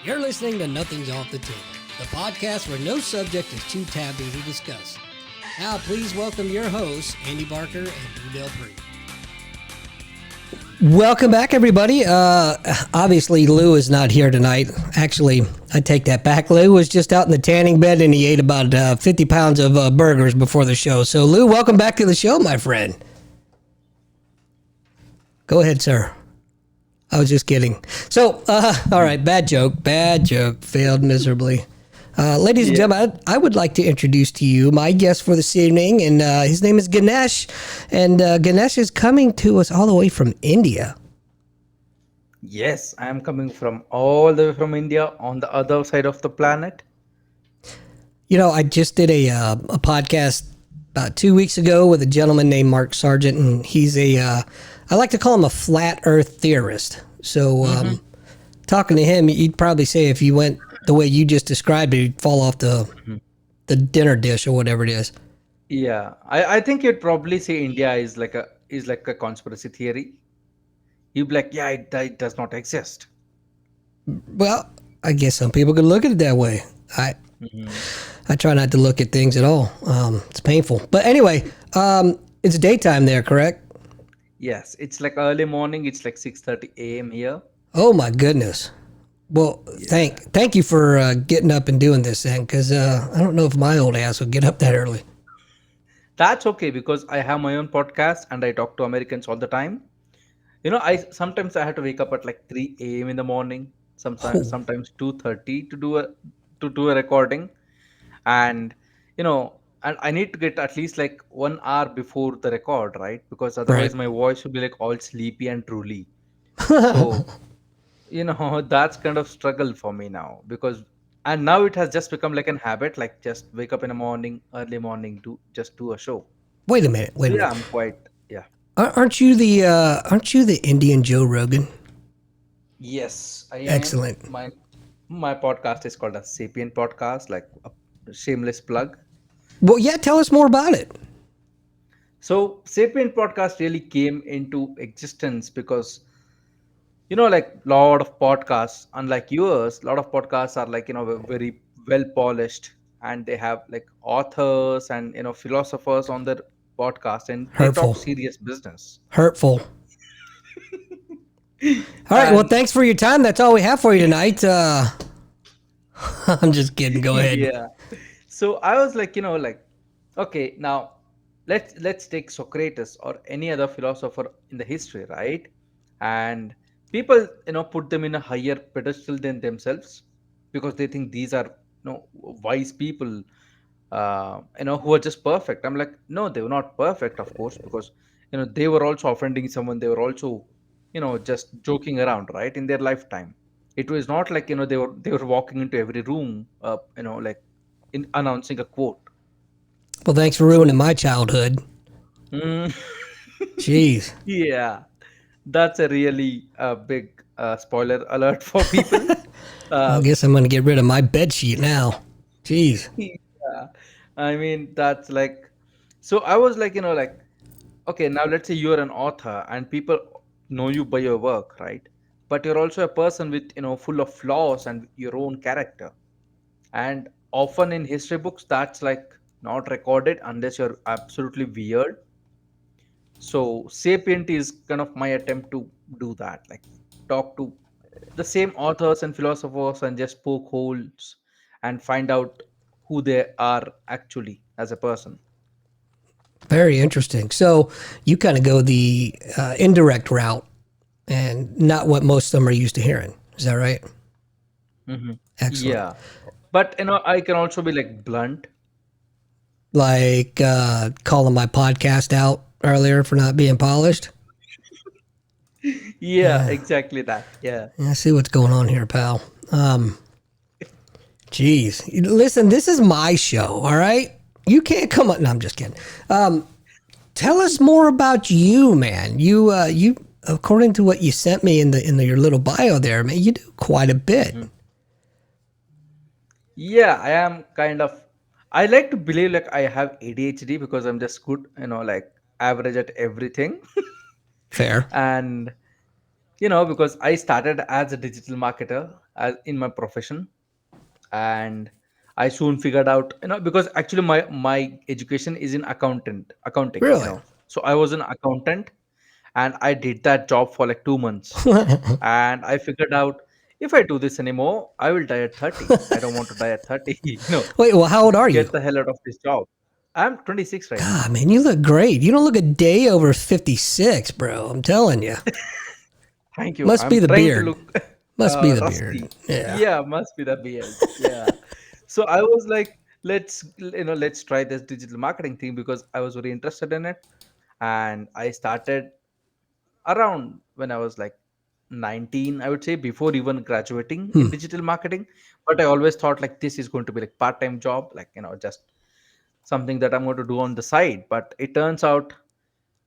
You're listening to Nothing's Off the Table, the podcast where no subject is too taboo to discuss. Now, please welcome your hosts, Andy Barker and Lou Del Pree. Welcome back, everybody. Obviously, Lou is not here tonight. Actually, I take that back. Lou was just out in the tanning bed and he ate about 50 pounds of burgers before the show. So, Lou, welcome back to the show, my friend. Go ahead, sir. I was just kidding. So, all right, bad joke, failed miserably. Ladies and gentlemen, I would like to introduce to you my guest for this evening, and his name is Ganesh, and Ganesh is coming to us all the way from India. Yes, I am coming from all the way from India on the other side of the planet. You know, I just did a podcast about 2 weeks ago with a gentleman named Mark Sargent, and he's I like to call him a flat earth theorist. So, talking to him, you'd probably say if you went the way you just described it, you'd fall off the dinner dish or whatever it is. Yeah, I think you'd probably say India is like a conspiracy theory. You'd be like, yeah, it does not exist. Well, I guess some people could look at it that way. I try not to look at things at all. It's painful. But anyway, it's daytime there, correct? Yes, it's like early morning. It's like 6:30 a.m. here. Oh my goodness. Well, thank you for getting up and doing this then, because I don't know if my old ass would get up that early. That's okay because I have my own podcast and I talk to Americans all the time. I have to wake up at like 3 a.m. in the morning, sometimes Oh, sometimes 2:30 to do a recording. And and I need to get at least like 1 hour before the record, right? Because right. otherwise my voice will be like all sleepy and drooly. So that's kind of struggle for me now, because and now it has just become like an habit, like just wake up in the morning, early morning, to just do a show. Wait a minute. Wait So a yeah, minute. I'm quite, yeah. Aren't you the Indian Joe Rogan? Yes, I am. Excellent. My podcast is called a Sapient Podcast, like a shameless plug. Well, yeah. Tell us more about it. So Sapient Podcast really came into existence because like lot of podcasts, unlike yours, lot of podcasts are like very well polished, and they have like authors and philosophers on their podcast, and they talk Hurtful. serious business. Hurtful. All right. Well, And thanks for your time. That's all we have for you tonight. I'm just kidding. Go ahead. yeah, so I was like, okay, now let's take Socrates or any other philosopher in the history, right? And people put them in a higher pedestal than themselves, because they think these are wise people, who are just perfect. I'm like, no, they were not perfect, of course, because they were also offending someone. They were also just joking around, right, in their lifetime. It was not like they were walking into every room, like in announcing a quote. Well, thanks for ruining So my childhood. mm, Jeez. yeah, that's a really big spoiler alert for people. I uh, guess I'm gonna get rid of my bed sheet now. Jeez. yeah, I mean, that's like, so I was like, like, okay, now let's say you're an author and people know you by your work, right? But you're also a person with full of flaws and your own character. And often in history books, that's like not recorded unless you're absolutely weird. So Sapient is kind of my attempt to do that, like talk to the same authors and philosophers and just poke holes and find out who they are actually as a person. Very interesting. So you kind of go the indirect route and not what most of them are used to hearing. Is that right? Hmm. Excellent. Yeah, but I can also be like blunt. Like calling my podcast out earlier for not being polished. Yeah, exactly that. Yeah. Yeah, I see what's going on here, pal. Geez. Listen, this is my show, all right? You can't come up. No, I'm just kidding. Tell us more about you, man. You, according to what you sent me in your little bio there, man, you do quite a bit. Mhm. Yeah, I am kind of. I like to believe like I have ADHD because I'm just good, like average at everything. Fair. And because I started as a digital marketer, as in my profession. And I soon figured out, because actually my education is in accounting, Really? so I was an accountant, and I did that job for like 2 months, and I figured out, if I do this anymore, I will die at 30. I don't want to die at 30. Wait, well, how old are you? Get the hell out of this job. I'm 26 right God, now. man, you look great. You don't look a day over 56, bro. I'm telling you. Thank you. Must be I'm the trying to beard. look Must be the beard. rusty. Yeah. Yeah, must be the beard. Yeah. So I was like, let's try this digital marketing thing, because I was very interested in it. And I started around when I was like 19, I would say, before even graduating in Hmm. digital marketing. But I always thought like this is going to be like part-time job, like, just something that I'm going to do on the side. But it turns out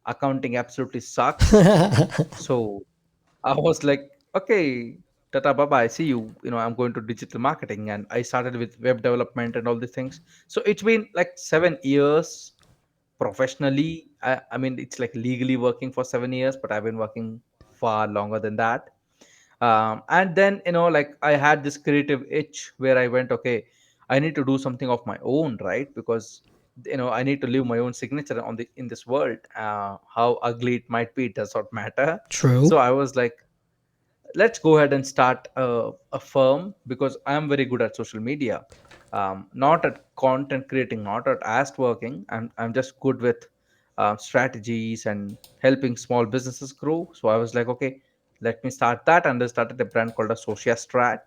accounting absolutely sucks. So I was like, okay, Tata Baba, I see you. I'm going to digital marketing, and I started with web development and all these things. So it's been like 7 years professionally. I mean, it's like legally working for 7 years, but I've been working far longer than that. And then, like, I had this creative itch where I went, okay, I need to do something of my own, right? Because I need to leave my own signature on the in this world. How ugly it might be, it does not matter. True. So I was like, let's go ahead and start a firm, because I am very good at social media. Not at content creating, not at ask working. I'm just good with strategies and helping small businesses grow. So I was like, okay, let me start that. And I started a brand called a Socia Strat.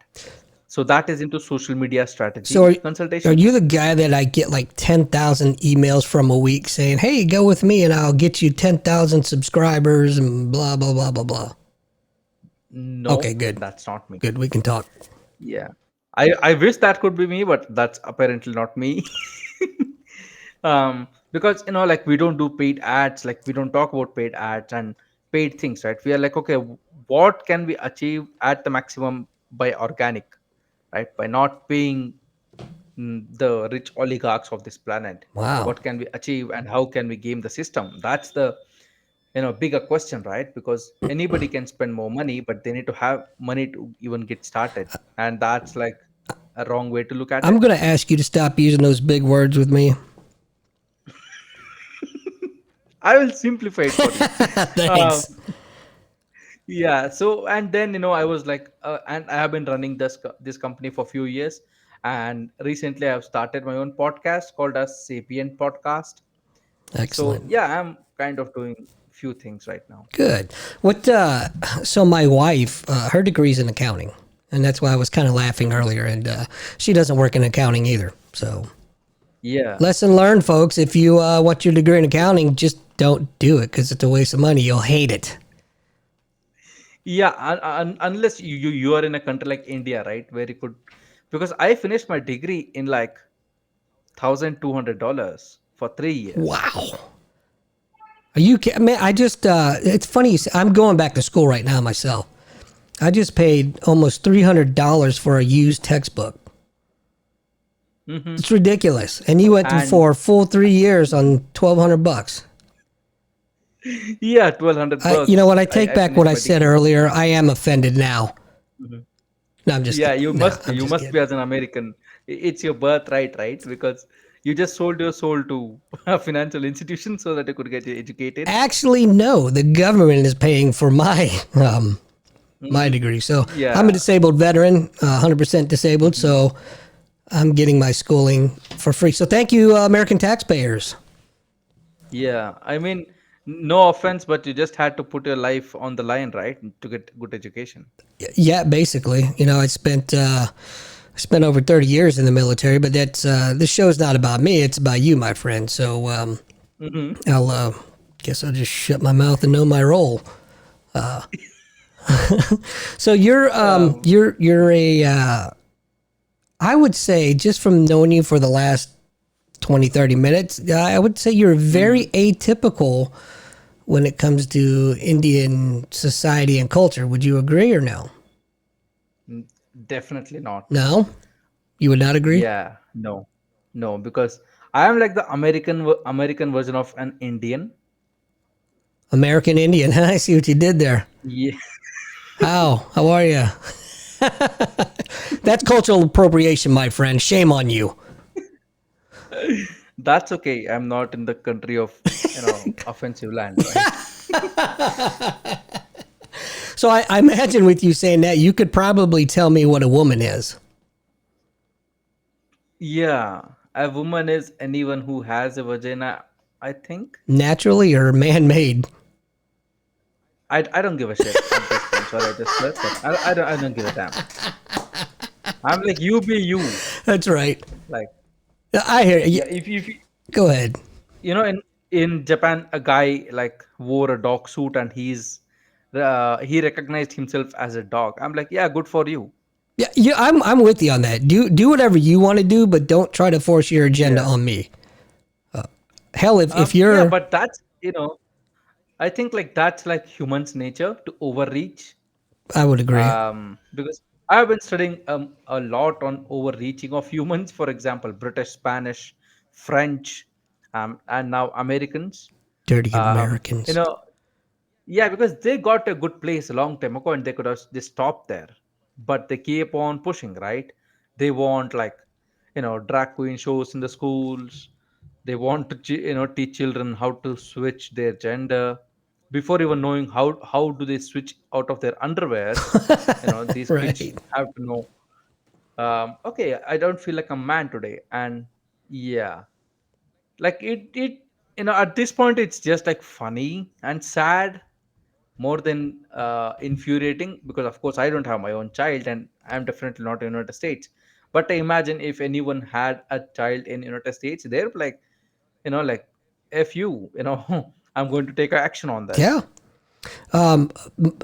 So that is into social media So strategy are consultation. you the guy that I get like 10,000 emails from a week saying, hey, go with me and I'll get you 10,000 subscribers and blah, blah, blah, blah, blah? Okay, No, good. that's not me. Good. We can talk. Yeah. I wish that could be me, but that's apparently not me. Because like, we don't do paid ads, like, we don't talk about paid ads and paid things, right? We are like, okay, what can we achieve at the maximum by organic, right? By not paying the rich oligarchs of this planet. Wow. What can we achieve, and how can we game the system? That's the bigger question, right? Because anybody can spend more money, but they need to have money to even get started. And that's like a wrong way to look at I'm it. going to ask you to stop using those big words with me. I will simplify it for you. um, Thanks. yeah. So, and then, I was like, and I have been running this company for a few years. And recently I've started my own podcast called as Sapient Podcast. So Excellent. yeah, I'm kind of doing few things right now. Good. So my wife, her degree's in accounting. And that's why I was kind of laughing earlier. And she doesn't work in accounting either. So, Yeah. lesson learned, folks. If you want your degree in accounting, just don't do it because it's a waste of money. You'll hate it. Yeah, unless you are in a country like India, right, where you could, because I finished my degree in like $1,200 for 3 years. Wow. Are you kidding? Man, it's funny. I'm going back to school right now myself. I just paid almost $300 for a used textbook. Hmm. It's ridiculous. And you went And for a full 3 years on $1,200. yeah, 1,200 You know bucks. what? I I, take I back what finished I my said degree. earlier. I am offended now. Mhm. No, I'm just Yeah, kidding. you No, must be. I'm You just must be kidding. as an American. It's your birthright, right? Because you just sold your soul to a financial institution so that you could get educated. Actually, no. The government is paying for my Hmm. degree. So I'm a Yeah. disabled veteran, 100% disabled. Hmm. So I'm getting my schooling for free. So thank you, American taxpayers. Yeah, I mean, no offense, but you just had to put your life on the line, right, to get good education. Yeah, basically. I spent over 30 years in the military, but that's this show's not about me. It's about you, my friend. So Hmm. I'll guess I'll just shut my mouth and know my role. So Um, you're a I would say just from knowing you for the last 20, 30 minutes, I would say you're very mhm. atypical when it comes to Indian society and culture. Would you agree or no? N- Definitely not. No, you would not agree. Yeah, no, no, because I am like the American version of an Indian. American Indian. I see what you did there. Yeah. How? How are you? That's cultural appropriation, my friend. Shame on you. That's okay. I'm not in the country of, offensive land, right? So I imagine with you saying that, you could probably tell me what a woman is. Yeah, a woman is anyone who has a vagina, I think. Naturally or man made? I don't give a shit at this point. Sorry, I just swear, but I don't give a damn. I'm like, you be you. That's right. Like, I hear you. yeah, if Go ahead. in Japan, a guy like wore a dog suit and he recognized himself as a dog. I'm like, yeah, good for you. Yeah, I'm with you on that. Do whatever you want to do, but don't try to force your agenda Yeah. on me. Hell, if Yeah, you're, but I think like that's like humans' nature to overreach. I would agree. Because I've been studying a lot on overreaching of humans. For example, British, Spanish, French, and now Americans. Dirty You Americans. know, yeah, because they got a good place a long time ago, and they could have just stopped there, but they keep on pushing, right? They want like drag queen shows in the schools. They want to teach children how to switch their gender before even knowing how do they switch out of their underwears. These kids Right. have to know. Okay, I don't feel like a man today, and yeah, like it at this point it's just like funny and sad more than infuriating, because of course I don't have my own child and I'm definitely not in United States. But I imagine if anyone had a child in United States, they're like, like, if I'm going to take action on Yeah. this.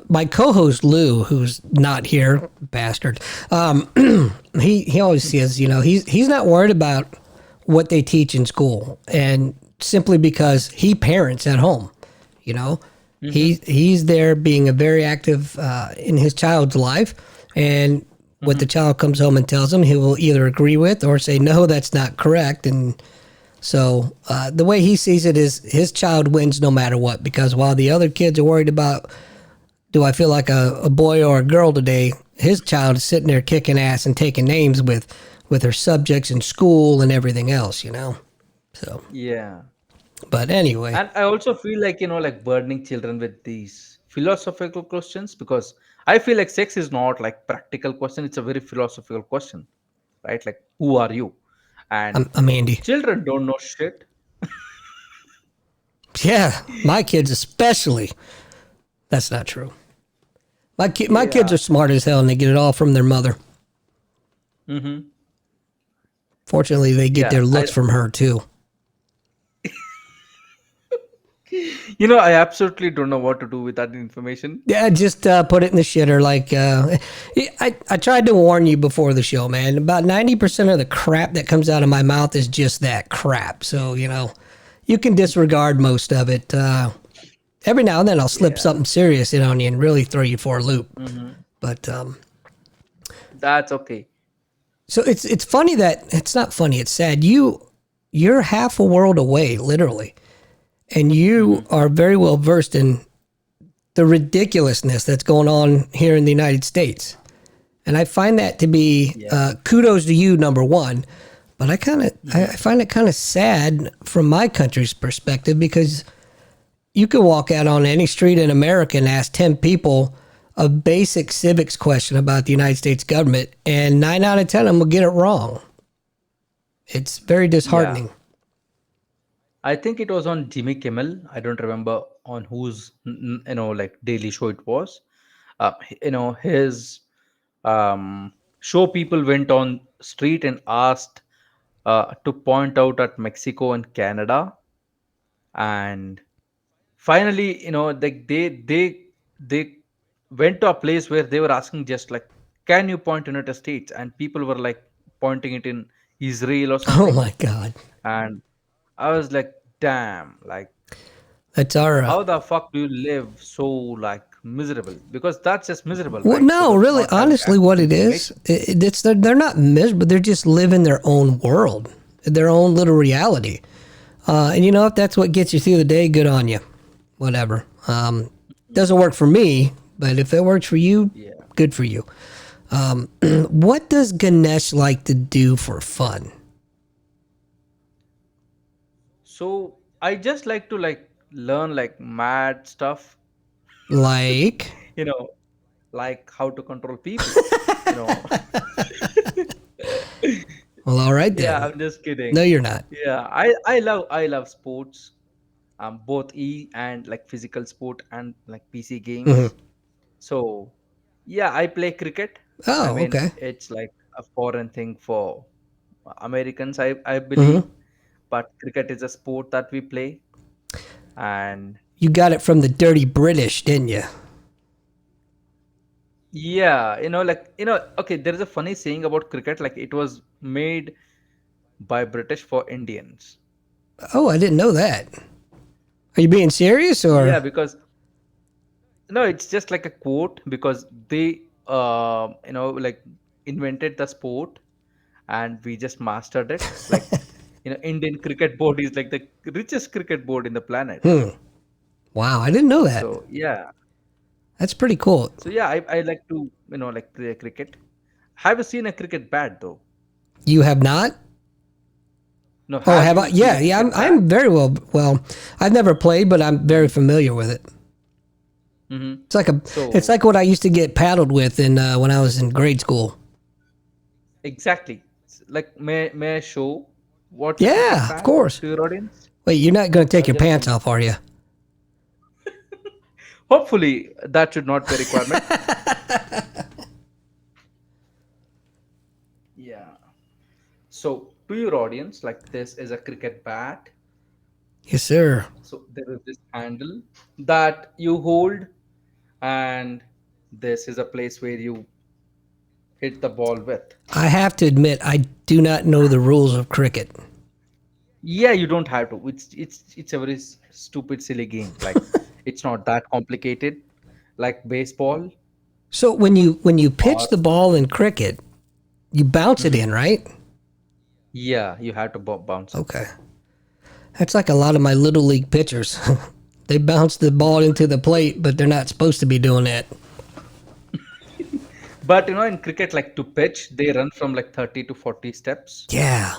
My co-host Lou, who's not here, bastard. He always says, he's not worried about what they teach in school, and simply because he parents at home, you know, Mm-hmm, he's there being a very active in his child's life, and what the mm-hmm. child comes home and tells him, he will either agree with or say no, that's not correct, and so the way he sees it is his child wins no matter what, because while the other kids are worried about, do I feel like a boy or a girl today, his child is sitting there kicking ass and taking names with her subjects in school and everything else. So, Yeah. but anyway, And I also feel like, like burdening children with these philosophical questions, because I feel like sex is not like practical question. It's a very philosophical question, right? Like, who are you? And I'm Andy. children don't know shit. Yeah, my kids especially. That's not true. My kids Yeah. are smart as hell and they get it all from their mother. Mm-hmm. Fortunately, they get Yeah. their looks from her too. I absolutely don't know what to do with that information. Yeah, just put it in the shitter. Like I tried to warn you before the show, man. About 90% of the crap that comes out of my mouth is just that crap. So you can disregard most of it. Every now and then I'll slip Yeah. something serious in on you and really throw you for a loop. Mm-hmm. But That's okay. so it's funny that it's not funny. It's sad. You're half a world away, literally, and you Mm-hmm. are very well versed in the ridiculousness that's going on here in the United States. And I find that to be Yeah. kudos to you, number one. But I Mm-hmm. find it kind of sad from my country's perspective, because you could walk out on any street in America and ask 10 people a basic civics question about the United States government, and 9 out of 10 of them will get it wrong. It's very Yeah. disheartening. I think it was on Jimmy Kimmel. I don't remember on whose like daily show it was. His show people went on street and asked to point out at Mexico and Canada, and finally, they went to a place where they were asking just like, can you point to United States? And people were like pointing it in Israel or Oh something. my God. And I was like, damn, like, That's our. how the fuck do you live so like miserable? Because that's just miserable, Well, right? no, Because really, not having honestly, access what to it is, information. it's they're not miserable. They're just living their own world, their own little reality. And if that's what gets you through the day, good on you. Whatever. Doesn't work for me, but if it works for you, Yeah. good for you. What does Ganesh like to do for fun? So I just like to like learn like mad stuff, Like, you know, like how to control people, you know. well, all right Yeah, then. I'm just No, kidding. you're not. Yeah, I love sports, both and like physical sport and like PC Hmm. games. So yeah, I play cricket. I Oh, mean, okay. it's like a foreign thing for Americans, I Hmm. believe, but cricket is a sport that we play. And You got it from the dirty British, didn't you? yeah, okay, there is a funny saying about cricket, like it was made by British for Indians. Oh, I didn't know that. Are you being serious or? Yeah, because no, it's just like a quote because they like invented the sport and we just mastered it. Like, Indian cricket board is like the richest cricket board in the planet. Hmm. Wow, I didn't know that. So yeah. That's pretty cool. So yeah, I like to, like play cricket. Have you seen a cricket bat though? You have not? No, Oh, have have I? you seen Yeah, a yeah. I'm, cricket bat? I'm very well. Well, I've never played, but I'm very Hmm. familiar with it. Hmm. It's like a. It's So like what I used to get paddled with in when I was in grade school. exactly. Like, may I show what's a cricket Yeah, of bat course. to your audience? Wait, you're not going to take your Just a pants minute. off, are you? Hopefully, that should not be a requirement. Yeah. So, to your audience, like this is a cricket bat. Yes, sir. So, there is this handle that you hold, and this is a place where you hit the ball with. I have to admit, I do not know the rules of cricket. Yeah, you don't have to. It's a very stupid, silly game. Like, it's not that complicated, like baseball So when you pitch or the ball in cricket, you bounce it Mhm. in, right? Yeah, you have to bounce it. Okay. That's like a lot of my little league pitchers. They bounce the ball into the plate, but they're not supposed to be doing that. But in cricket, like to pitch, they run from like 30 to 40 steps. Yeah.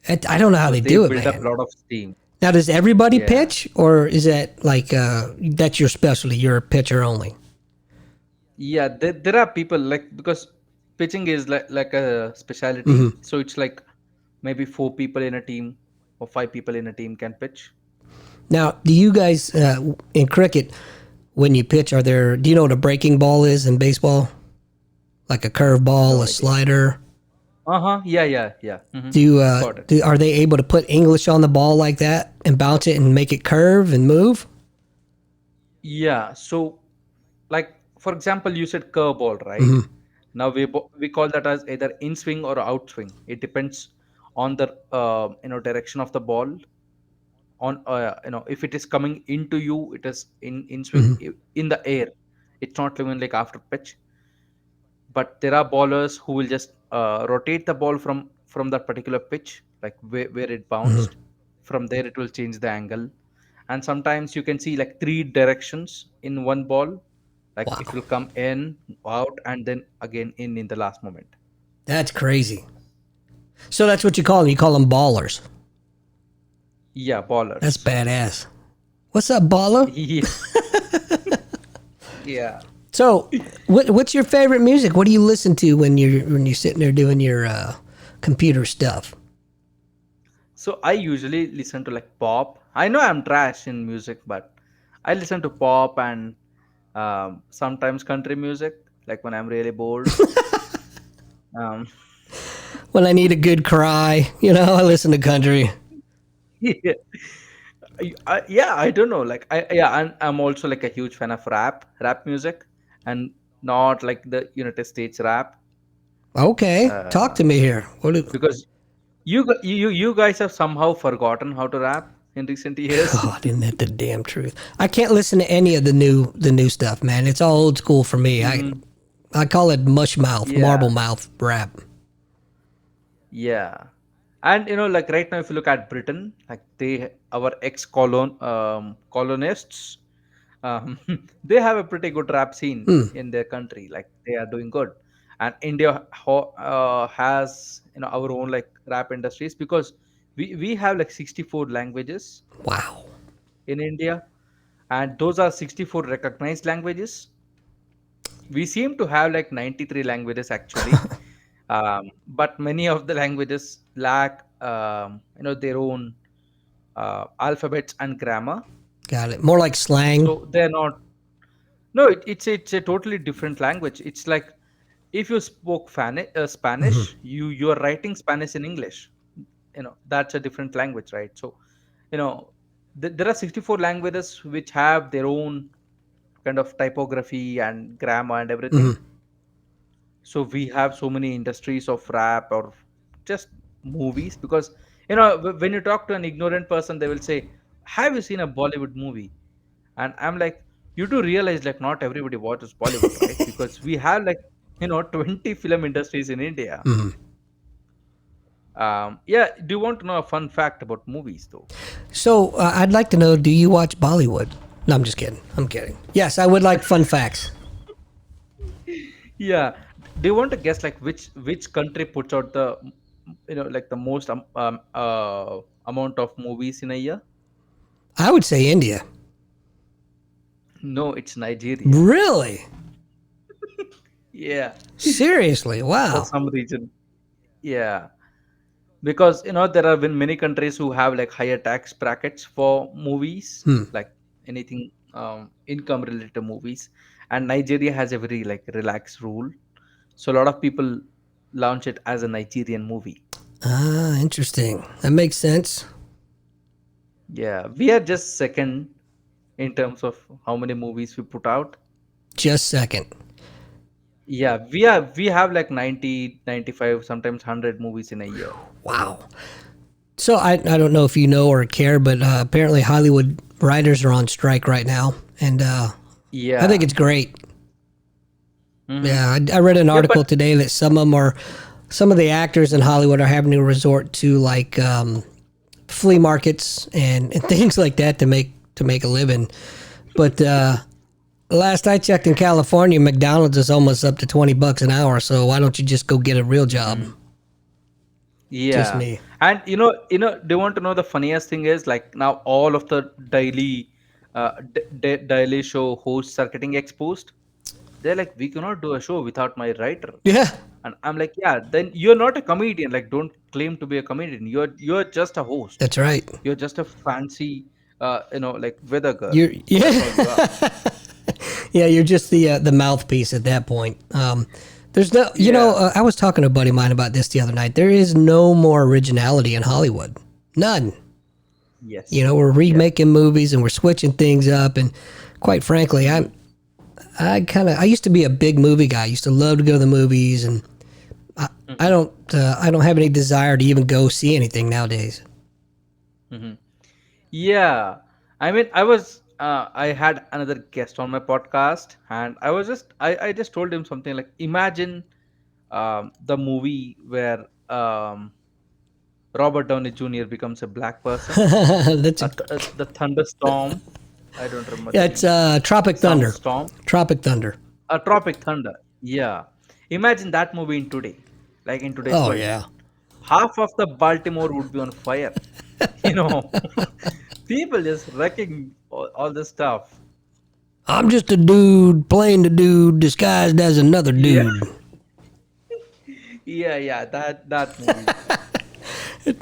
I don't know how So they they do it, build up a man. lot of steam. Now, does everybody Yeah. pitch, or is that like that's your specialty? You're a pitcher only. Yeah, there are people like because pitching is like a specialty. So it's like maybe four people in a team or five people in a team can pitch. Now, do you guys in cricket when you pitch? Are there? Do you know what a breaking ball is in baseball? Like a curveball, No a idea. slider. Uh-huh. Yeah, yeah, yeah. Got it. Are they able to put English on the ball like that and bounce it and make it curve and move? Yeah. So like for example, you said curveball, right? Now we call that as either in swing or out swing. It depends on the direction of the ball. On if it is coming into you, it is in swing in the air. It's not even like after pitch. But there are bowlers who will just rotate the ball from that particular pitch, like where it bounced. From there, it will change the angle. And sometimes you can see like three directions in one ball, like it Wow, will come in, out, and then again in the last moment. that's crazy. So that's what you call them. You call them ballers. Yeah, That's ballers. badass. What's up, baller? Yeah, yeah. So, what's your favorite music? What do you listen to when you're sitting there doing your computer stuff? So I usually listen to like pop. I know I'm trash in music, but I listen to pop and sometimes country music, like when I'm really bored. Um, When I need a good cry, I listen to country. yeah, yeah, I don't know. Like I'm also like a huge fan of rap music, and not like the United States rap, Okay, talk uh, to me here. because you guys have somehow forgotten how to rap in recent years. God, isn't that the damn truth? I can't listen to any of the new stuff, man. It's all old school for me. I Hmm. I call it mush mouth, Yeah, marble mouth rap. yeah. And like right now, if you look at Britain, like our colonists, um, they have a pretty good rap scene in their country. Like they are doing good. and India has our own like rap industries, because we have like 64 languages Wow. in India, and those are 64 recognized languages. We seem to have like 93 languages actually, but many of the languages lack their own alphabets and grammar, Got it. More like slang. so they're not. No, it's a totally different language. It's like if you spoke Spanish, you're writing Spanish in English. That's a different language, right? So there are 64 languages which have their own kind of typography and grammar and everything. So we have so many industries of rap or just movies, because when you talk to an ignorant person, they will say, have you seen a Bollywood movie? And I'm like, you do realize like not everybody watches Bollywood, right? Because we have like 20 film industries in India. Yeah, do you want to know a fun fact about movies though? So I'd like to know, do you watch Bollywood? No, I'm just kidding. I'm kidding. Yes, I would like fun facts. Yeah, do you want to guess like which country puts out the like the most amount of movies in a year? I would say India. No, it's Nigeria. Really? Yeah, Seriously? for Wow. some reason. Yeah, because there have been many countries who have like higher tax brackets for movies, like anything income related movies, and Nigeria has a very like relaxed rule. So a lot of people launch it as a Nigerian movie. Ah, interesting. That makes sense. Yeah, we are just second in terms of how many movies we put out. Just second. Yeah, we have like 90, 95, sometimes 100 movies in a year. Wow. So I don't know if you know or care, but apparently Hollywood writers are on strike right now, and I think Yeah. it's great. Hmm. Yeah, I read an Yeah, but article today that some of the actors in Hollywood are having to resort to like flea markets and things like that to make a living. But last I checked in California, McDonald's is almost up to $20 an hour. So why don't you just go get a real job? Just yeah. me. And do you want to know the funniest thing is like now all of the daily show hosts are getting exposed. They're like, we cannot do a show without my writer. Yeah, And I'm like, yeah, then you're not a comedian. Like, don't claim to be a comedian. You're just a host. that's right. You're just a fancy, like weather girl. You're That's yeah. all you are. Yeah, you're just the mouthpiece at that point. There's no, Yeah. I was talking to a buddy of mine about this the other night. There is no more originality in Hollywood. None. Yes. We're Yeah. remaking movies and we're switching things up. And quite frankly, I used to be a big movie guy. I used to love to go to the movies, and I don't have any desire to even go see anything nowadays. Hmm. Yeah. I mean, I had another guest on my podcast, and I just told him something like, imagine the movie where Robert Downey Jr. becomes a black person. That's a The Thunderstorm. I don't remember the yeah. It's name. Tropic Thunder. Soundstorm. Tropic Thunder. A Tropic Thunder. Yeah. Imagine that movie in today, like in today's Oh world. yeah. Half of the Baltimore would be on fire. You know, people just wrecking all this stuff. I'm just a dude playing the dude disguised as another Yeah, dude. yeah. That movie.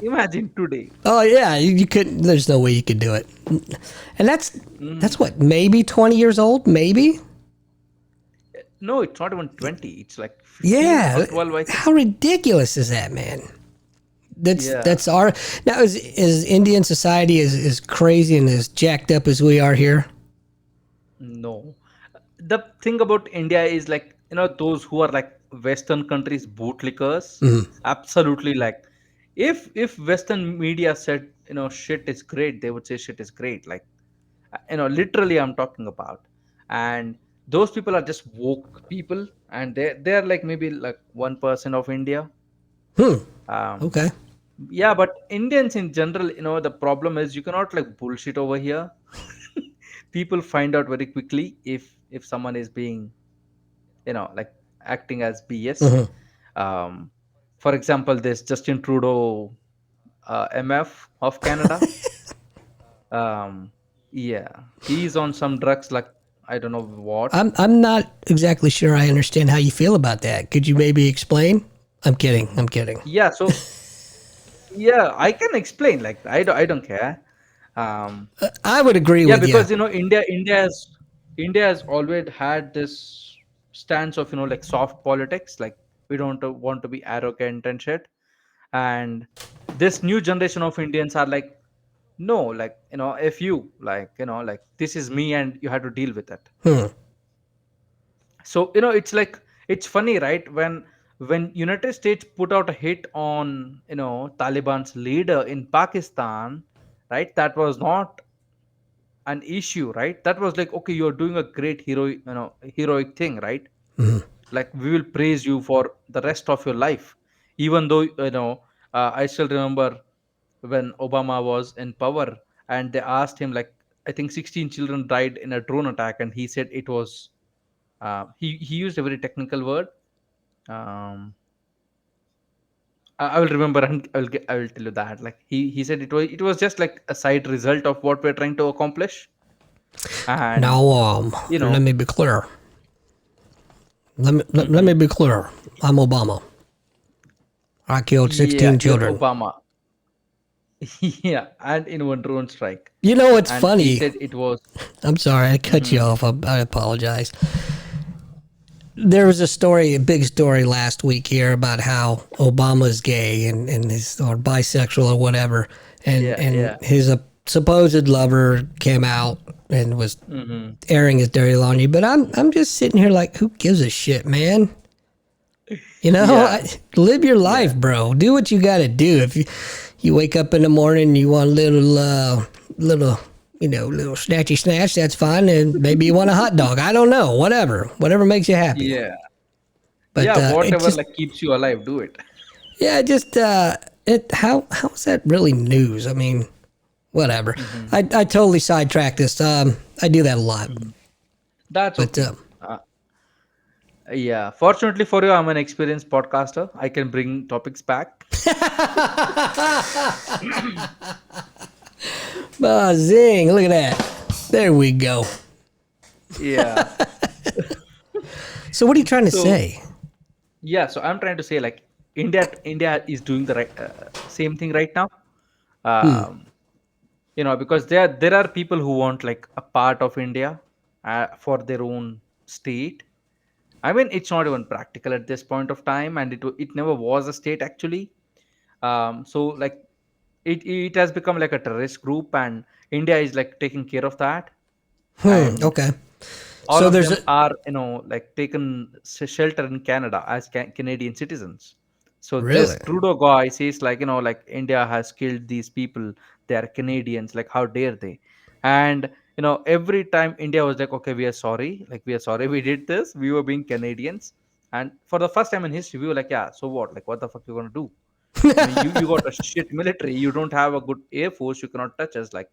Imagine today. Oh yeah, you couldn't. There's no way you could do it. And that's what, maybe 20 years old, maybe. No, it's not even 20. It's like 15 or Yeah. 12, I think. How ridiculous is that, man? Yeah. That's our now is Indian society as crazy and as jacked up as we are here. No. The thing about India is like, those who are like Western countries bootlickers, absolutely like if Western media said, shit is great, they would say shit is great. Like, literally I'm talking about. And those people are just woke people, and they're like maybe like 1% of India. Um, Okay. yeah, but Indians in general, the problem is you cannot like bullshit over here. People find out very quickly if someone is being, like acting as BS. Um, for example, there's Justin Trudeau, MF of Canada. Um, yeah, he's on some drugs like I don't know what. I'm not exactly sure I understand how you feel about that. Could you maybe explain? I'm kidding. I'm kidding. Yeah, so yeah, I can explain. Like I don't care. Um, I would agree yeah, with you. because India has always had this stance of like soft politics. Like we don't want to be arrogant and shit. And this new generation of Indians are like, no, like if you like like this is me and you have to deal with it. Hmm. So it's like it's funny, right? When United States put out a hit on Taliban's leader in Pakistan, right? That was not an issue, right? That was like, okay, you're doing a great heroic thing, right? Like we will praise you for the rest of your life, even though I still remember when Obama was in power, and they asked him, like, I think 16 children died in a drone attack, and he said it was he used a very technical word. um I will remember, and I will tell you that, like, he said it was just like a side result of what we're trying to accomplish. And Now, you let know me be clear. Let me mhm. be clear. I'm Obama. I killed Yeah, 16 you're children. Obama. Yeah, and in one drone strike. You know what's And he funny? said it was. I'm sorry, I cut you Mhm. off. I apologize. There was a story, a big story last week here about how Obama's gay and his or bisexual or whatever, Yeah, and yeah. his supposed lover came out and was Hmm. airing his dirty laundry. But I'm just sitting here like, who gives a shit, man? You know, Yeah, live your life, yeah, bro. Do what you got to do. If you wake up in the morning and you want a little little snatchy snatch, that's fine. And maybe you want a hot dog. I don't know. Whatever makes you happy. yeah, But yeah. it Whatever just like keeps you alive, do it. yeah, it how is that really news? I mean, whatever. Hmm. I totally sidetracked this. I do that a lot. Hmm. That's But okay. Yeah. Fortunately for you, I'm an experienced podcaster. I can bring topics back. zing! Look at that. There we go. Yeah. So what are you trying to So say? yeah, so I'm trying to say, like, India is doing the right same thing right now. Um, because there are people who want like a part of India for their own state. I mean, it's not even practical at this point of time, and it never was a state actually. So like it has become like a terrorist group, and India is like taking care of that. And Okay. all So of there's them a are like taken shelter in Canada as Canadian citizens. So this really. Trudeau guy says, like, like India has killed these people, they are Canadians, like how dare they. And every time India was like, okay, we are sorry, like we are sorry we did this, we were being Canadians. And for the first time in history we were like, yeah, so what, like what the fuck you gonna do? I mean, you got a shit military. You don't have a good air force. You cannot touch us. Like,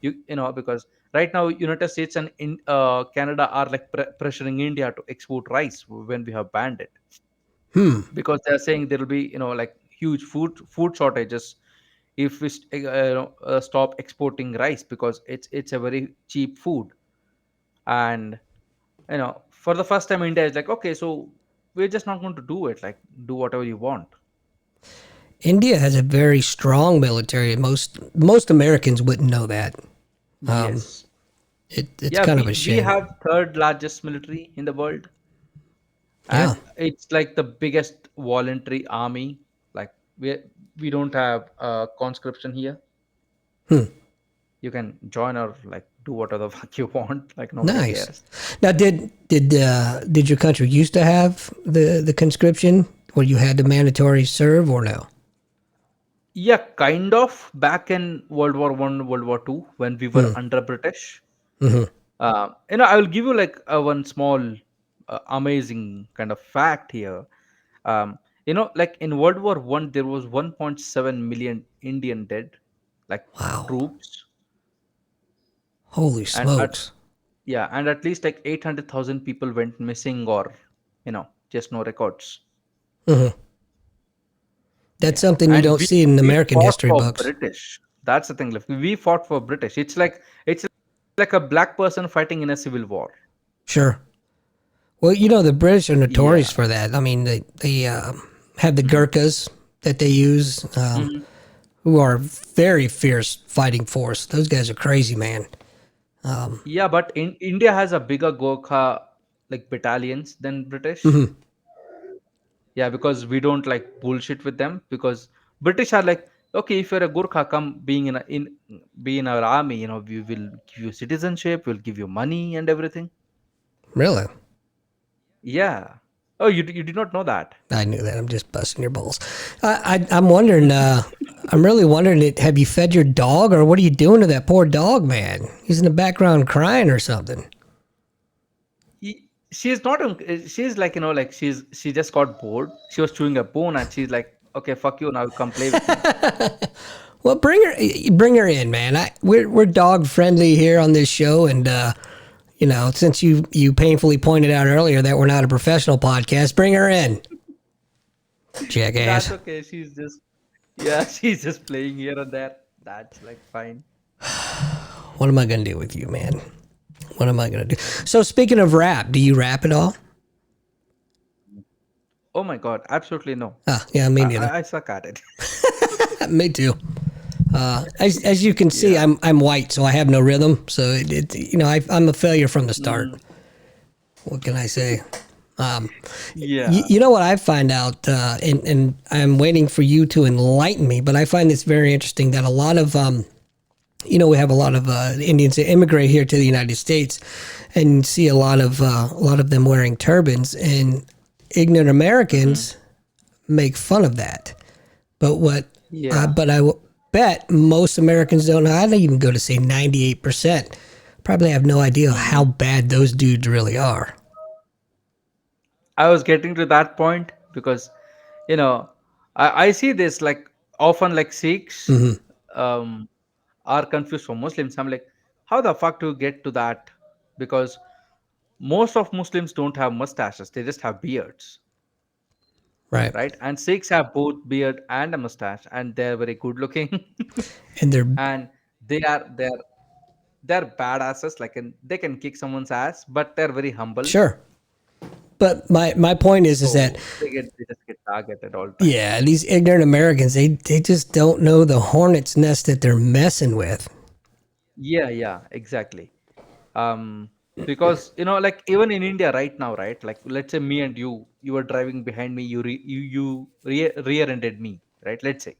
because right now United States and in Canada are like pressuring India to export rice when we have banned it, because they are saying there will be like huge food shortages if we stop exporting rice, because it's a very cheap food. And for the first time India is like, okay, so we're just not going to do it. Like, do whatever you want. India has a very strong military. Most Americans wouldn't know that. Yes. It's Yeah, kind of a we shame. have third largest military in the world, Yeah. and it's like the biggest voluntary army. Like we don't have conscription here. You can join or like do whatever the fuck you want. Like nobody Nice. cares. Now, did your country used to have the conscription where you had to mandatory serve or no? Yeah, kind of back in World War I, World War II, when we were under British. I will give you like one small amazing kind of fact here. Like in World War I, there was 1.7 million Indian dead, like Wow. troops. Holy And smokes. yeah, and at least like 800,000 people went missing, or you know just no records. Hmm. That's Yeah, something you and don't see in we American fought history for books. British. That's the thing. Like, we fought for British. It's like a black person fighting in a civil war. Sure. Well, the British are Yeah. notorious for that. I mean, they have the Hmm. Gurkhas that they use, Hmm. who are very fierce fighting force. Those guys are crazy, man. Yeah, but in India has a bigger Gorkha like battalions than British. Hmm. Yeah, because we don't like bullshit with them, because British are like, okay, if you're a Gurkha, come being be in our army, we will give you citizenship, we'll give you money and everything. Really? Yeah. Oh, you did not know that. I knew that. I'm just busting your balls. I'm wondering. I'm really wondering. Have you fed your dog, or what are you doing to that poor dog, man? He's in the background crying or something. She's not she's like, like she just got bored. She was chewing a bone and she's like, okay, fuck you, now come play with me. Well, bring her in, man. We're dog friendly here on this show, and since you painfully pointed out earlier that we're not a professional podcast, bring her in, That's jackass. okay. Yeah, she's just playing here and there. That's like fine. What am I gonna do with you, man? What am I gonna do? So speaking of rap, do you rap at all? Oh my god, absolutely no. Ah, yeah, me neither. I suck at it. Me too. As you can see, Yeah. I'm white, so I have no rhythm. So I'm a failure from the start. Mm, What can I say? yeah. You know what I find out, and I'm waiting for you to enlighten me. But I find this very interesting that a lot of we have a lot of Indians that immigrate here to the United States, and see a lot of them wearing turbans, and ignorant Hmm. Americans make fun of that. But Yeah. but bet most Americans don't know. I don't even go to say 98%. Probably have no idea how Hmm. bad those dudes really are. I was getting to that point because, you know, I see this like often like Sikhs um, are confused for Muslims. I'm like, how the fuck do you get to that? Because most of Muslims don't have mustaches; they just have beards, Right. right? And Sikhs have both beard and a mustache, and they're very good looking, And they're and they are they're badasses. Like, they can kick someone's ass, but they're very humble. sure. But my point is that So they just get targeted all the time. yeah, these ignorant Americans, they just don't know the hornet's nest that they're messing with. Yeah, yeah, exactly. Um, because like even in India right now, right? Like, let's say me and you were driving behind me, you rear-ended me, right? Let's say,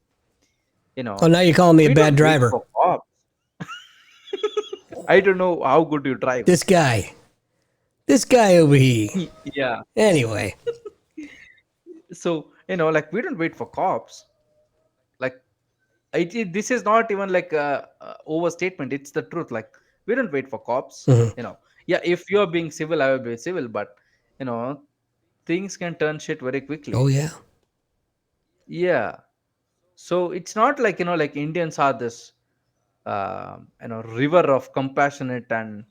Oh, now you're calling me a we bad don't wait driver. for cops. I don't know how good you drive. This guy, this guy over here. Yeah. Anyway, So, like, we don't wait for cops. Like, this is not even like a overstatement. It's the truth. Like, we don't wait for cops. mhm. Yeah, if you're being civil, I will be civil, but you know, things can turn shit very Oh quickly. yeah, Yeah. So it's not like, like Indians are this river of compassionate and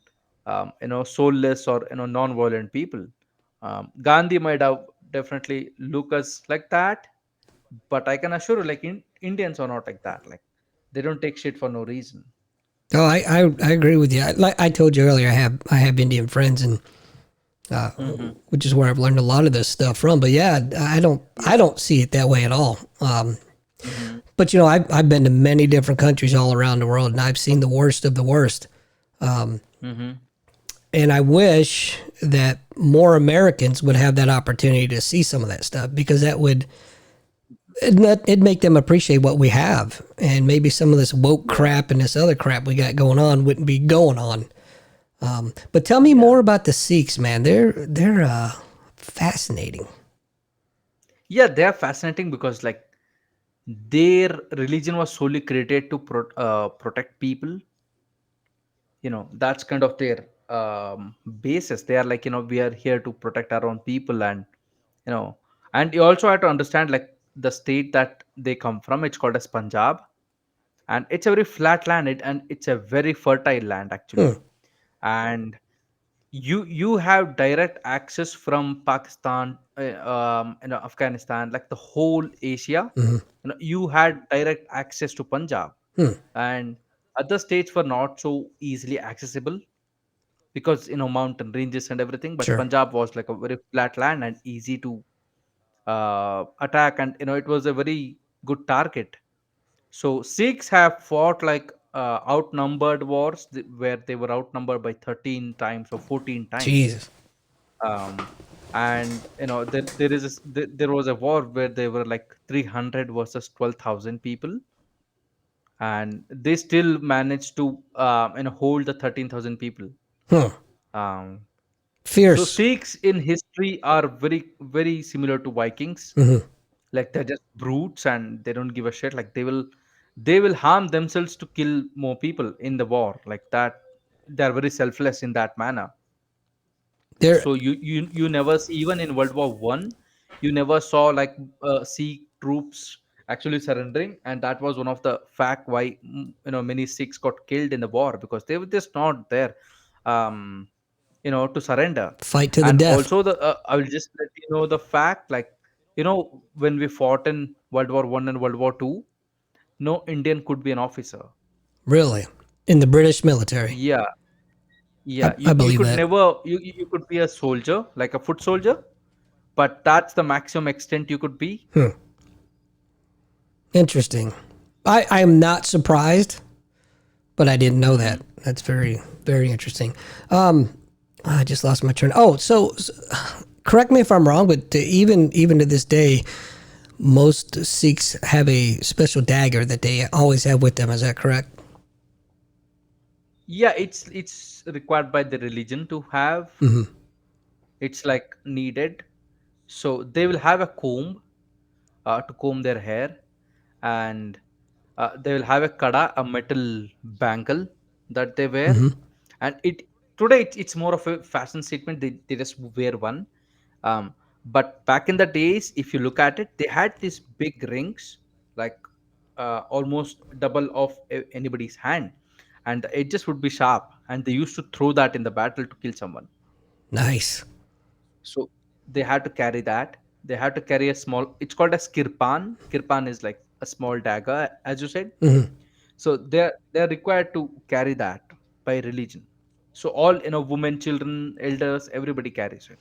soulless or non-violent people. Gandhi might have definitely look us like that, but I can assure you, like, Indians are not like that. Like, they don't take shit for no reason. oh I agree with you. Like I told you earlier, I have Indian friends, and Hmm. which is where I've learned a lot of this stuff from. But yeah, I Yeah. don't see it that way at all. Hmm. But I've been to many different countries all around the world, and I've seen the worst of the worst. Hmm. And I wish that more Americans would have that opportunity to see some of that stuff, because that would it'd make them appreciate what we have, and maybe some of this woke Yeah. crap and this other crap we got going on wouldn't be going on. But tell me Yeah. more about the Sikhs, man. They're fascinating. Yeah, they are fascinating because, like, their religion was solely created to protect people. That's kind of their basis. They are like, we are here to protect our own people. And you know and you also have to understand, like, the state that they come from, it's called as Punjab, and it's a very flat land, and it's a very fertile land, actually. Hmm. And you have direct access from Pakistan, Afghanistan, like the whole Asia. You had direct access to Punjab, and other states were not so easily accessible because mountain ranges and everything. But Sure. Punjab was like a very flat land and easy to attack, and it was a very good target. So Sikhs have fought like outnumbered wars where they were outnumbered by 13 times or 14 times. Jesus. Um, and there was a war where they were like 300 versus 12,000 people, and they still managed to hold the 13,000 people. Huh. Um, so Fierce. Sikhs in history are very very similar to Vikings. Like they're just brutes and they don't give a shit. Like they will harm themselves to kill more people in the war, like that. They're very selfless in that manner. There. So you never see, even in World War I, you never saw like Sikh troops actually surrendering, and that was one of the fact why many Sikhs got killed in the war, because they were just not there um to surrender. Fight to the And death. also, I will just let you know the fact, like, when we fought in World War I and World War II, no Indian could be an officer. Really. In the British military. Yeah, I, yeah, I you believe could that. never, you could be a soldier, like a foot soldier, but that's the maximum extent you could be. Interesting. I am not surprised, but I didn't know that. Hmm. That's very, very interesting. I just lost my turn. Oh, correct me if I'm wrong, but even to this day, most Sikhs have a special dagger that they always have with them. Is that correct? Yeah, it's required by the religion to have. It's like needed. So they will have a comb to comb their hair, and they will have a kada, a metal bangle that they wear. And today it's more of a fashion statement. They just wear one. But back in the days, if you look at it, they had these big rings, like almost double of anybody's hand, and the edges would be sharp, and they used to throw that in the battle to kill someone. Nice. So they had to carry that. They had to carry a small, it's called a kirpan. Kirpan is like a small dagger, as you said. So they're required to carry that by religion. So all, women, children, elders, everybody carries it.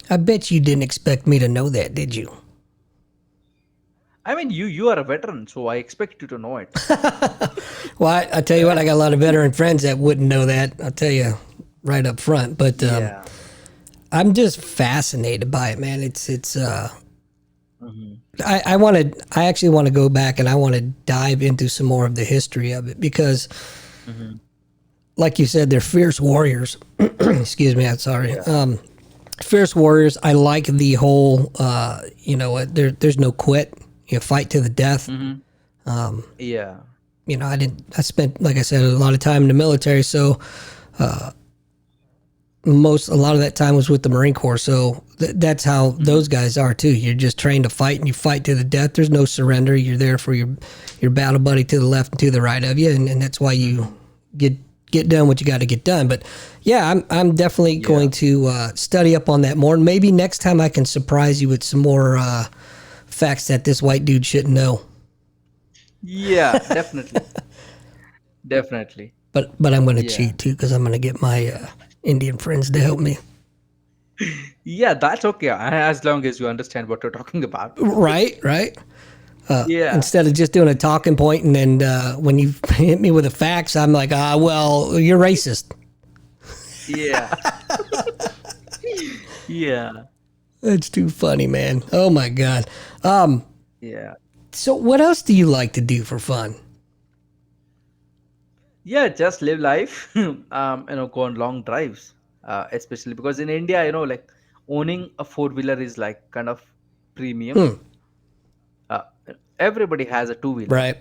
I bet you didn't expect me to know that, did you? I mean, you are a veteran, so I expect you to know it. Well, I tell you what, I got a lot of veteran friends that wouldn't know that. I'll tell you right up front. But Yeah. I'm just fascinated by it, man. It's. Hmm. I actually want to go back and I want to dive into some more of the history of it because, Hmm. like you said, they're fierce warriors. Excuse me, I'm sorry. Yeah. Fierce warriors. I like the whole. There's no quit. You fight to the death. Hmm. Yeah. I didn't. I spent, like I said, a lot of time in the military, so a lot of that time was with the Marine Corps. So that's how Hmm. those guys are too. You're just trained to fight, and you fight to the death. There's no surrender. You're there for your battle buddy to the left and to the right of you, and that's why you Hmm. get get done what you got to get done. But yeah, I'm definitely Yeah. going to study up on that more. And maybe next time I can surprise you with some more facts that this white dude shouldn't know. Yeah. Definitely. Definitely. But I'm going to Yeah. cheat too because I'm going to get my Indian friends to help me. Yeah, that's okay, as long as you understand what you're talking about. Right, right. Yeah. Instead of just doing a talking point and then when you hit me with the facts, I'm like, well, you're racist. Yeah. Yeah. That's too funny, man. Oh my god. Yeah. So what else do you like to do for fun? Yeah, just live life. Go on long drives. Especially because in India, like owning a four-wheeler is like kind of premium. Uh, Everybody has a two-wheeler, Right.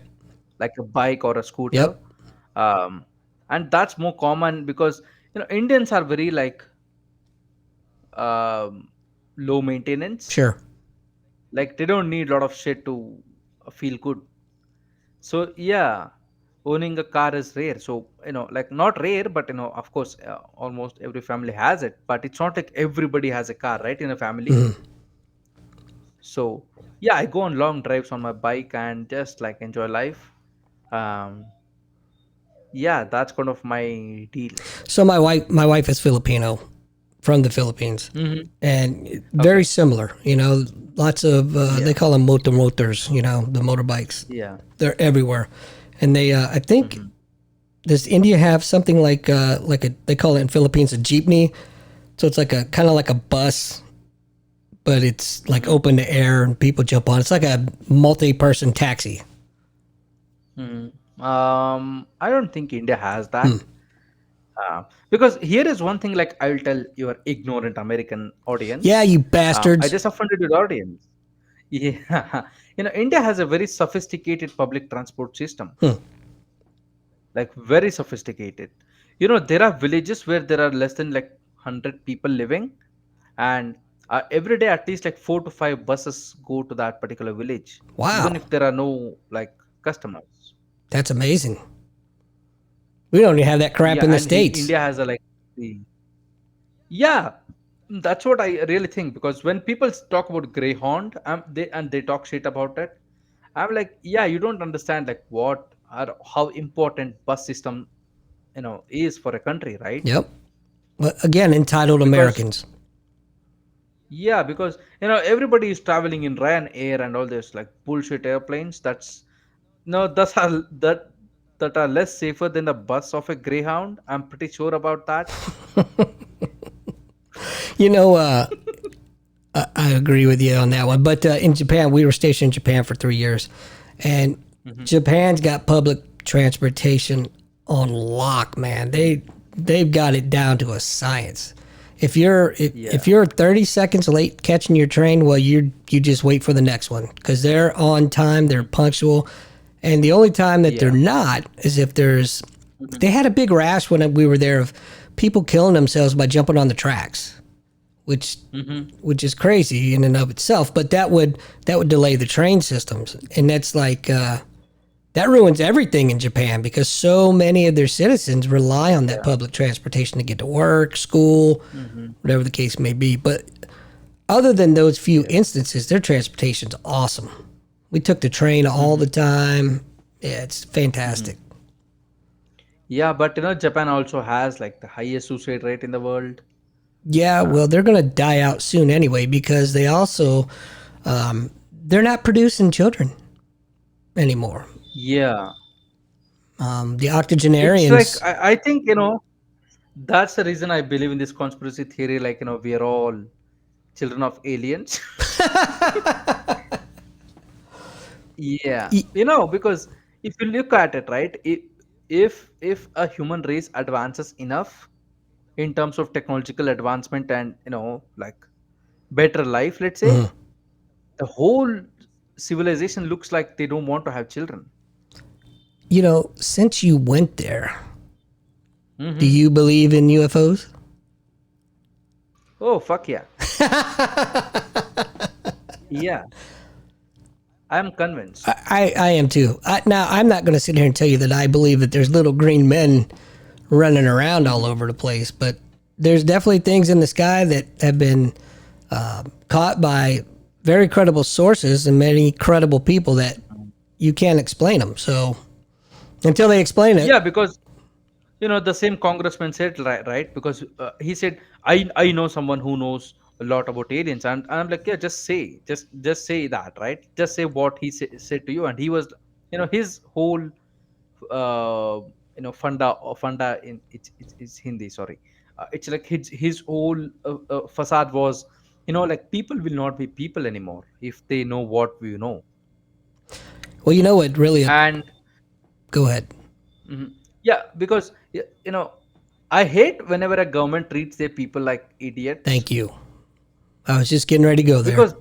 like a bike or a scooter. Yep. Um, and that's more common because Indians are very like low maintenance. Sure. Like they don't need a lot of shit to feel good. So yeah, owning a car is rare. So like not rare, but of course, almost every family has it, but it's not like everybody has a car, right, in a family. So yeah, I go on long drives on my bike and just like enjoy life. um yeah, that's kind of my deal. So my wife is Filipino, from the Philippines, Hmm. and very Okay. similar. Lots of they Yeah. call them motors. The motorbikes. Yeah. They're everywhere, and they I think, Hmm. does India have something like a, they call it in Philippines a jeepney? So it's like a kind of like a bus, but it's like Hmm. open to air and people jump on. It's like a multi-person taxi. Hmm. I don't think India has that. Because here is one thing, like I will tell your ignorant American Yeah, audience. you I bastards. just offended your audience. Yeah, India has a very sophisticated public transport system, like very sophisticated. There are villages where there are less than like 100 people living, and every day at least like 4 to 5 buses go to that particular village, even Wow, if there are no like customers. that's amazing. We don't even have that crap Yeah, in the and states. India has a like the yeah, that's what I really think, because when people talk about Greyhound, they talk shit about it. I'm like, yeah, you don't understand like what or how important bus system is for a country, right? Yep. But again, entitled Because Americans. yeah, because everybody is traveling in Ryanair and all this like bullshit airplanes. That's no, that's are that are less safer than the bus of a Greyhound. I'm pretty sure about that. You know, I agree with you on that one. But in Japan, we were stationed in Japan for 3 years, and Hmm. Japan's got public transportation on lock, man. They've got it down to a science. If Yeah. you're 30 seconds late catching your train, well, you just wait for the next one because they're on time, they're Mhm. punctual, and the only time that they're Yeah. not is if there's. Mhm. They had a big rash when we were there of people killing themselves by jumping on the tracks, which Mhm. which is crazy in and of itself. But that would delay the train systems, and that's like that ruins everything in Japan because so many of their citizens rely on that Yeah. public transportation to get to work, school, Mhm. whatever the case may be. But other than those few Yeah. instances, their transportation's awesome. We took the train all the Mhm. time. Yeah, it's Mhm. fantastic. Yeah, but Japan also has like the highest suicide rate in the world. Yeah, well, they're Um, going to die out soon anyway because they also they're not producing children anymore. yeah, The it's like octogenarians. I think that's the reason I believe in this conspiracy theory. Like we are all children of aliens. Yeah, because if you look at it, right, if a human race advances enough in terms of technological advancement and like better life, let's say, the whole civilization looks like they don't want to have children. Since you went there, do Hmm. you believe in UFOs? Oh fuck yeah, yeah, I'm convinced. I am too. Now, I'm not going to sit here and tell you that I believe that there's little green men running around all Hmm. over the place, but there's definitely things in the sky that have been caught by very credible sources and many credible people that you can't explain them. So until they explain it, Yeah, because the same congressman said, right, because he said, I know someone who knows a lot about aliens, and I'm like, yeah, just say that, right, just say what he said to you. And he was, his whole funda in it's Hindi, sorry. It's like his whole facade was, like people will not be people anymore if they know what we know. well, you know what really, And go ahead. mhm, yeah, because I hate whenever a government treats their people like idiots, Thank you. I was just getting ready to go there. because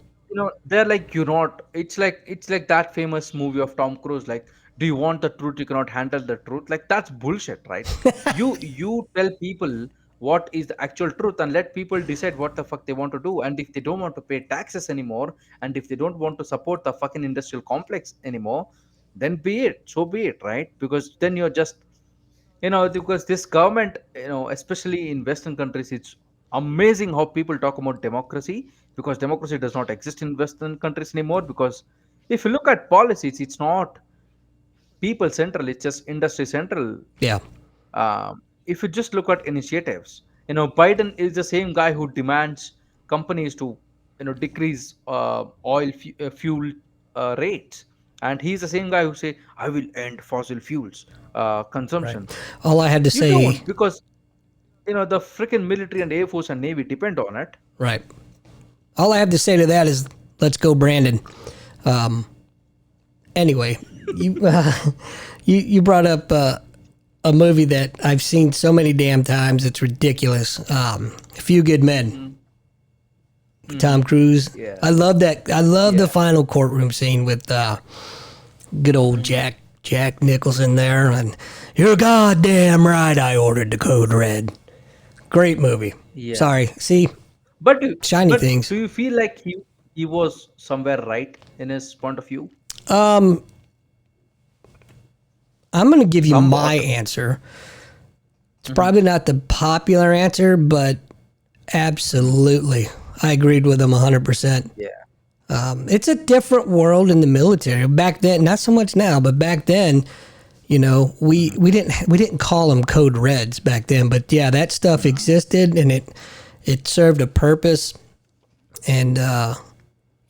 they're like, it's like that famous movie of Tom Cruise, like, do you want the truth, you cannot handle the truth. Like, that's bullshit, right? You tell people what is the actual truth and let people decide what the fuck they want to do. And if they don't want to pay taxes anymore, and if they don't want to support the fucking industrial complex anymore, then be it, so be it, right? Because then you're just, because this government, especially in Western countries, it's amazing how people talk about democracy, because democracy does not exist in Western countries anymore. Because if you look at policies, it's not people central, it's just industry central. Yeah. If you just look at initiatives, Biden is the same guy who demands companies to, decrease fuel rates, and he's the same guy who say, I will end fossil fuels Right. consumption. All I had to You say, don't, because the freaking military and air force and navy depend on it. right. All I have to say to that is, let's go, Brandon. Anyway, you you brought up a movie that I've seen so many damn times. It's ridiculous. A Few Good Men. Tom Cruise. Yeah, I love that. I love the yeah. final courtroom scene with good old Jack Nicholson there, and you're goddamn right. I ordered the code red. Great movie. Yeah. Sorry. See, But shiny things. do you feel like he was somewhere right in his point of view? I'm going to give you my Somewhat. answer. It's probably not the popular answer, but absolutely. I agreed with him 100%. Yeah. It's a different world in the military. Back then, not so much now, but back then, we didn't call them code reds back then, but yeah, that stuff existed and it served a purpose, and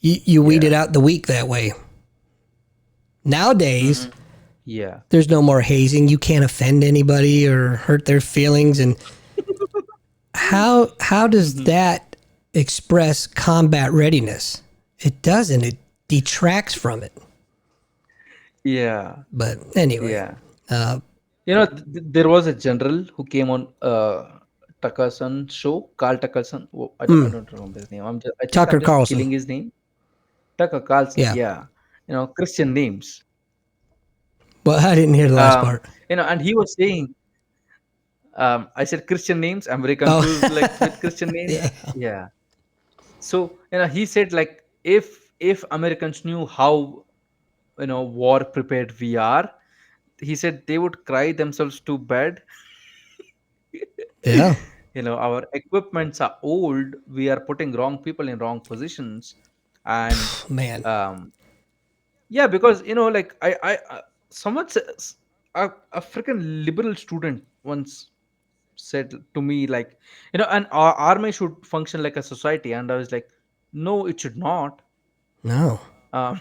you weeded out the weak that way. Nowadays, Yeah. there's no more hazing. You can't offend anybody or hurt their feelings. And how does that express combat readiness? It doesn't. It detracts from it. Yeah. But anyway, Yeah. uh, There was a general who came on Tuckerson's show, Carl Tuckerson. Oh, I don't remember his name. I think Tucker I'm just Carlson. killing his name. Tucker Carlson. Yeah. Yeah. Christian names. Well, I didn't hear the last Um, part. and he was saying, I said Christian names. I'm very Oh, confused, like with Christian names. yeah. Yeah. So he said, like, if Americans knew how war prepared we are, he said they would cry themselves to bed. Yeah. Our equipments are old, we are putting wrong people in wrong positions. And Man. um yeah, because like someone says, a freaking liberal student once said to me, like, an army should function like a society, and I was like, no, it should not. No. uh,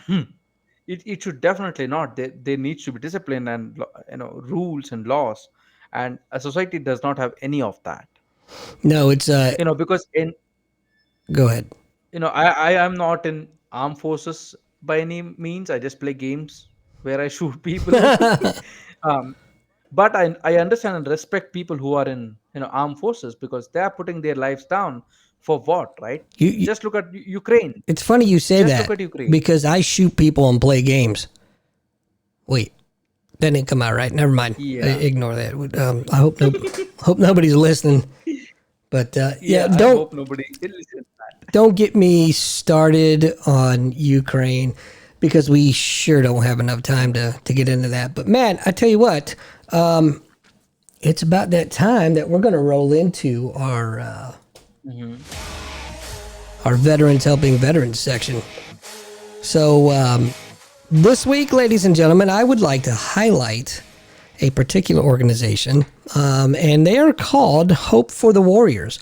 it should definitely not. There needs to be discipline and rules and laws, and a society does not have any of that. No, it's Because in go ahead. I am not in armed forces by any means. I just play games where I shoot people. um, but I understand and respect people who are in armed forces, because they are putting their lives down for what, right? You Just look at Ukraine. it's funny you say Just look that at Ukraine. because I shoot people and play games. Wait, that didn't come out right. Never mind. Yeah. Ignore that. I hope nobody's listening. But yeah, Yeah, I don't hope nobody listens to that. don't get me started on Ukraine because we sure don't have enough time to get into that. But man, I tell you what, it's about that time that we're going to roll into our veterans helping veterans section. So this week, ladies and gentlemen, I would like to highlight a particular organization, and they are called Hope for the Warriors.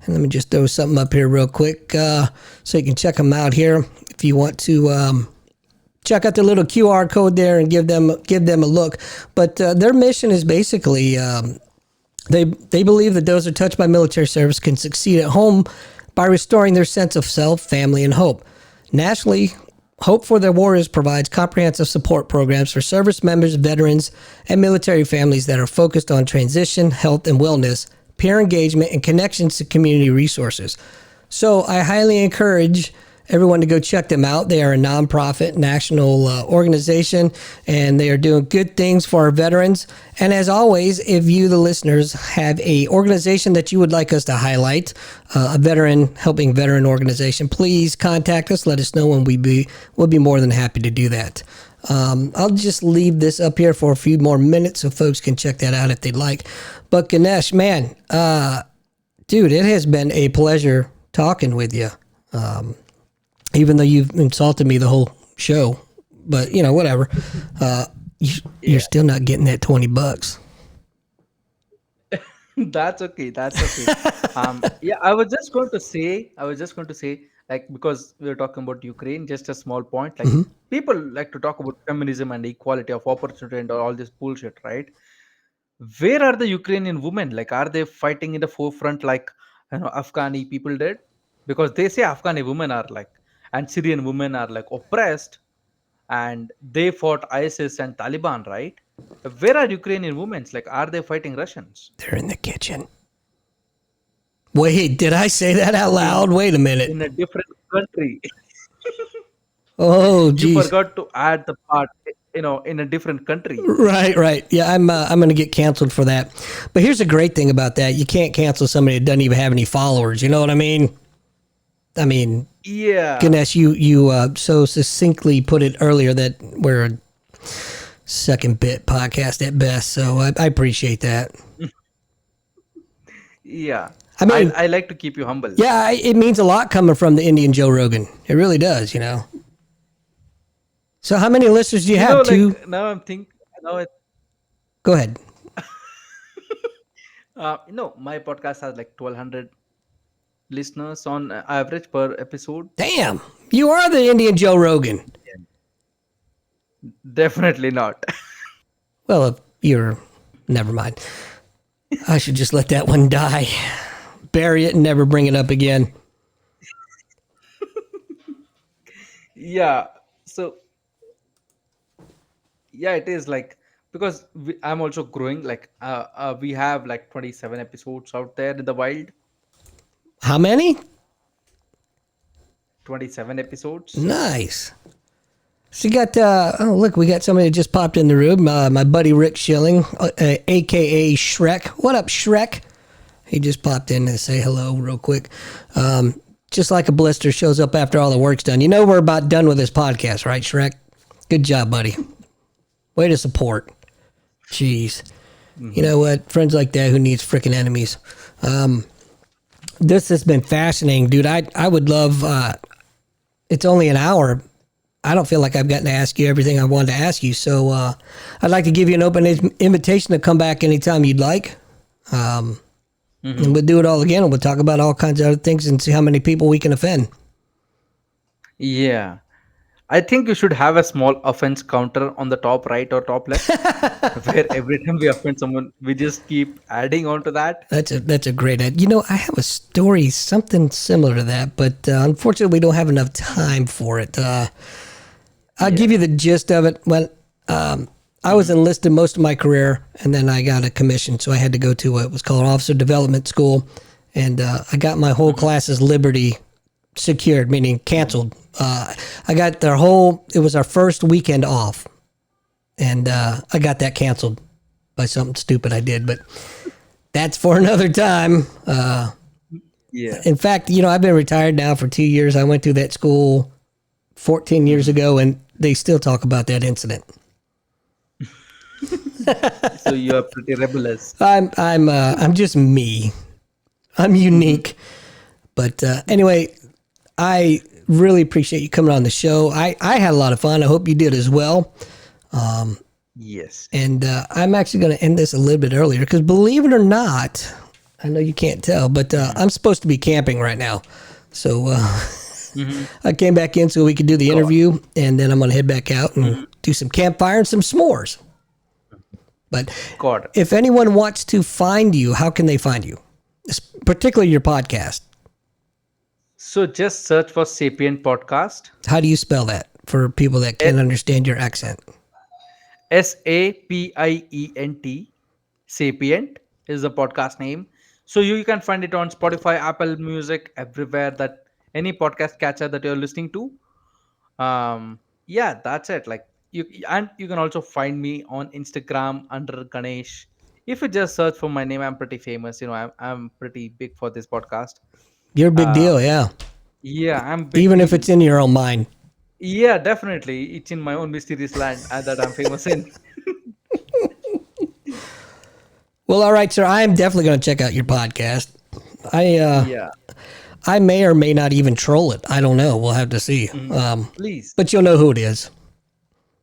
And let me just throw something up here real quick so you can check them out here if you want to check out the little QR code there and give them a look. But their mission is basically they believe that those who are touched by military service can succeed at home by restoring their sense of self, family, and hope. Nationally, Hope for the Warriors provides comprehensive support programs for service members, veterans, and military families that are focused on transition, health and wellness, peer engagement, and connections to community resources. So I highly encourage everyone to go check them out. They are a nonprofit national organization, and they are doing good things for our veterans. And as always, if you, the listeners, have a organization that you would like us to highlight, a veteran helping veteran organization, please contact us. Let us know, and we'll be more than happy to do that. I'll just leave this up here for a few more minutes so folks can check that out if they'd like. But Ganesh, man, dude, it has been a pleasure talking with you. Even though you've insulted me the whole show, but whatever. You're Yeah. still not getting that $20. That's okay. That's okay. Yeah, I was just going to say, like, because we were talking about Ukraine, just a small point. Like, people like to talk about feminism and equality of opportunity and all this bullshit, right? Where are the Ukrainian women? Like, are they fighting in the forefront like Afghani people did? Because they say Afghani women are like, and Syrian women are like oppressed, and they fought ISIS and Taliban, right? Where are Ukrainian women? Like, are they fighting Russians? They're in the kitchen. Wait, did I say that out in loud? Wait a minute. in a different country. Oh, You geez. forgot to add the part, in a different country. Right, right. Yeah, I'm going to get canceled for that. But here's the great thing about that: you can't cancel somebody that doesn't even have any followers. You know what I mean? I mean, Yeah, Ganesh, you so succinctly put it earlier that we're a second bit podcast at best. So I appreciate that. yeah. I I mean, I like to keep you humble. yeah, it means a lot coming from the Indian Joe Rogan. It really does. So how many listeners do you have? Two? Like now I'm think now it, Go ahead. my podcast has like 1,200 listeners on average per episode. Damn, you are the Indian Joe Rogan. Definitely not. Well, if you're, never mind. I should just let that one die, bury it, and never bring it up again. Yeah. So yeah, it is like, because I'm also growing. Like, we have like 27 episodes out there in the wild. How many? 27 episodes. Nice. So you got, oh, look, we got somebody that just popped in the room. My buddy Rick Schilling, a.k.a. Shrek. What up, Shrek? He just popped in to say hello real quick. Just like a blister shows up after all the work's done. You know we're about done with this podcast, right, Shrek? Good job, buddy. Way to support. Jeez. You know what? Friends like that, who needs freaking enemies? This has been fascinating, dude. I would love, it's only an hour. I don't feel like I've gotten to ask you everything I wanted to ask you. So I'd like to give you an open invitation to come back anytime you'd like. And we'll do it all again. And we'll talk about all kinds of other things and see how many people we can offend. Yeah. I think you should have a small offense counter on the top right or top left, where every time we offend someone, we just keep adding on to that. That's a great idea. I have a story, something similar to that, but unfortunately, we don't have enough time for it. I'll give you the gist of it. When I was enlisted most of my career, and then I got a commission, so I had to go to what was called Officer Development School, and I got my whole class's liberty secured, meaning canceled. I got their whole. It was our first weekend off, and I got that canceled by something stupid I did, but that's for another time. Yeah. In fact, I've been retired now for 2 years. I went through that school 14 years ago, and they still talk about that incident. So you are pretty rebellious. I'm just me. I'm unique. But anyway, I really appreciate you coming on the show. I had a lot of fun. I hope you did as well. Yes. And I'm actually going to end this a little bit earlier because, believe it or not, I know you can't tell, but I'm supposed to be camping right now. So I came back in so we could do the interview, and then I'm going to head back out and do some campfire and some s'mores. But God. if anyone wants to find you, how can they find you? Particularly your podcast. So just search for Sapient Podcast. How do you spell that for people that can't understand your accent? SAPIENT. Sapient is the podcast name. So you can find it on Spotify, Apple Music, everywhere, that any podcast catcher that you're listening to. Yeah, that's it. Like, you can also find me on Instagram under Ganesh. If you just search for my name, I'm pretty famous. I'm pretty big for this podcast. You're a big deal, Um, yeah. yeah, I'm big Even if deal. it's in your own mind. Yeah, definitely. It's in my own mysterious land that I'm famous in. Well, all right, sir. I am definitely going to check out your podcast. I uh, Yeah. I may or may not even troll it. I don't know. We'll have to see. Please. But you'll know who it is,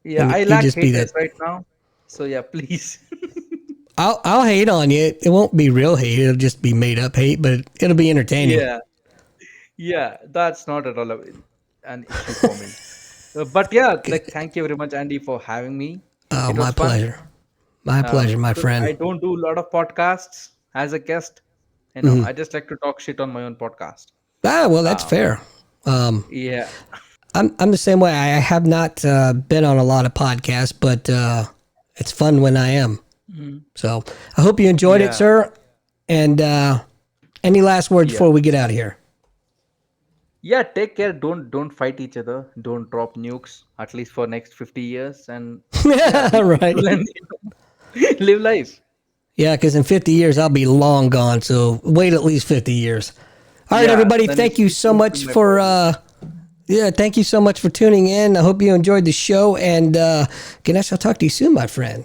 Yeah, and I you lack just be haters that. right now. So yeah, please. I'll hate on you. It won't be real hate. It'll just be made up hate, but it'll be entertaining. Yeah. Yeah, that's not at all an issue for me. But yeah, like thank you very much, Andy, for having me. Oh, It my was fun. pleasure. My pleasure, my Because friend. I don't do a lot of podcasts as a guest. Hmm. I just like to talk shit on my own podcast. Ah, well, that's Um, fair. yeah, I'm the same way. I have not been on a lot of podcasts, but it's fun when I am. Mhm. So I hope you enjoyed it, yeah, sir. And any last words yeah, before we get out of here? yeah. Take care. Don't fight each other. Don't drop nukes. At least for next 50 years. And yeah, be peaceful Right. and live life. Yeah, because in 50 years, I'll be long gone. So wait at least 50 years. All right, Yeah, everybody. then Thank you it so won't kill much my for. body. Yeah, thank you so much for tuning in. I hope you enjoyed the show. And Ganesh, I'll talk to you soon, my friend.